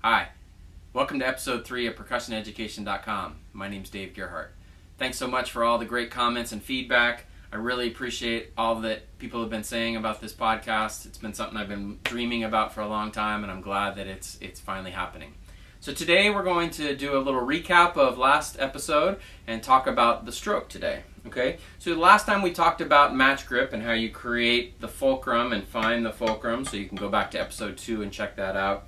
Hi, welcome to episode 3 of PercussionEducation.com. My name's Dave Gerhart. Thanks so much for all the great comments and feedback. I really appreciate all that people have been saying about this podcast. It's been something I've been dreaming about for a long time, and I'm glad that it's finally happening. So today we're going to do a little recap of last episode and talk about the stroke today. Okay, so the last time we talked about match grip and how you create the fulcrum and find the fulcrum, so you can go back to episode 2 and check that out.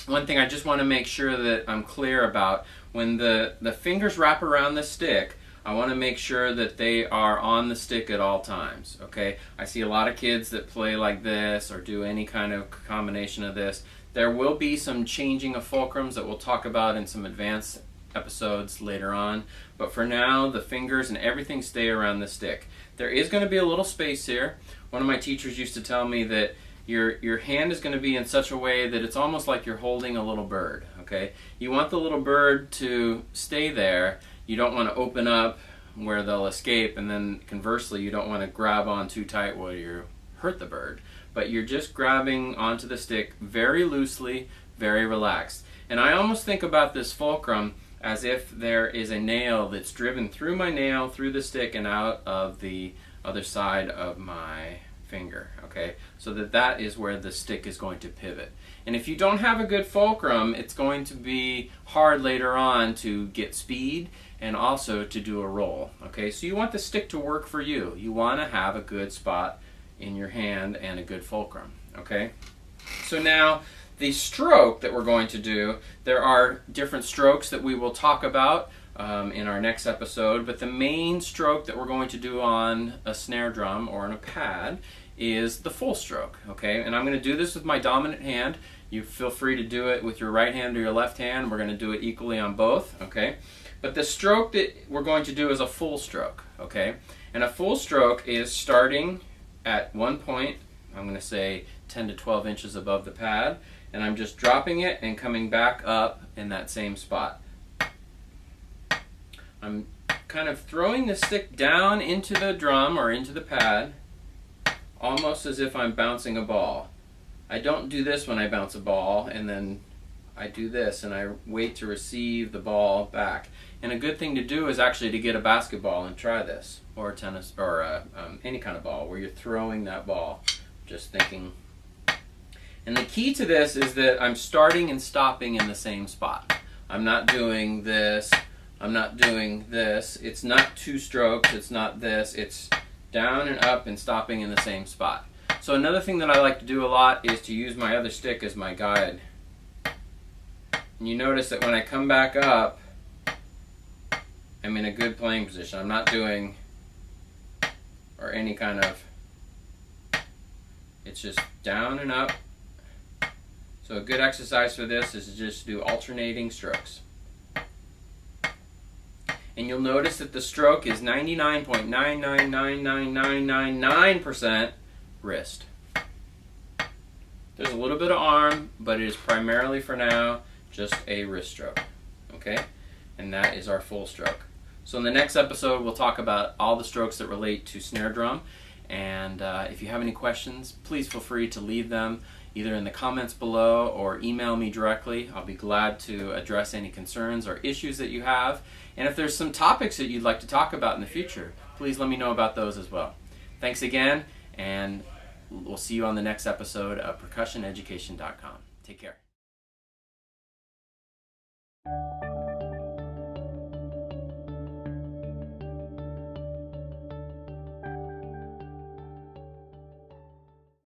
One thing I just want to make sure that I'm clear about, when the fingers wrap around the stick, I want to make sure that they are on the stick at all times. Okay, I see a lot of kids that play like this or do any kind of combination of this. There will be some changing of fulcrums that we'll talk about in some advanced episodes later on, but for now the fingers and everything stay around the stick. There is going to be a little space here. One of my teachers used to tell me that your hand is going to be in such a way that it's almost like you're holding a little bird. Okay, you want the little bird to stay there. You don't want to open up where they'll escape, and then conversely you don't want to grab on too tight where you hurt the bird, but you're just grabbing onto the stick very loosely, very relaxed. And I almost think about this fulcrum as if there is a nail that's driven through my nail, through the stick, and out of the other side of my finger. Okay, so that is where the stick is going to pivot. And if you don't have a good fulcrum, it's going to be hard later on to get speed and also to do a roll. Okay, so you want the stick to work for you. You want to have a good spot in your hand and a good fulcrum. Okay, so now the stroke that we're going to do, there are different strokes that we will talk about in our next episode, but the main stroke that we're going to do on a snare drum or on a pad is the full stroke. Okay, and I'm going to do this with my dominant hand. You feel free to do it with your right hand or your left hand. We're going to do it equally on both. Okay, but the stroke that we're going to do is a full stroke. Okay, and a full stroke is starting at one point, I'm going to say 10 to 12 inches above the pad, and I'm just dropping it and coming back up in that same spot. I'm kind of throwing the stick down into the drum or into the pad, almost as if I'm bouncing a ball. I don't do this when I bounce a ball, and then I do this and I wait to receive the ball back. And a good thing to do is actually to get a basketball and try this, or tennis, or any kind of ball where you're throwing that ball, just thinking. And the key to this is that I'm starting and stopping in the same spot. I'm not doing this, I'm not doing this. It's not two strokes, it's not this, it's down and up and stopping in the same spot. So another thing that I like to do a lot is to use my other stick as my guide. And you notice that when I come back up, I'm in a good playing position. I'm not doing, or any kind of, it's just down and up. So a good exercise for this is to just do alternating strokes. And you'll notice that the stroke is 99.9999999% wrist. There's a little bit of arm, but it is primarily for now just a wrist stroke. Okay? And that is our full stroke. So in the next episode we'll talk about all the strokes that relate to snare drum. And if you have any questions, please feel free to leave them either in the comments below or email me directly. I'll be glad to address any concerns or issues that you have. And if there's some topics that you'd like to talk about in the future, please let me know about those as well. Thanks again, and we'll see you on the next episode of PercussionEducation.com. Take care.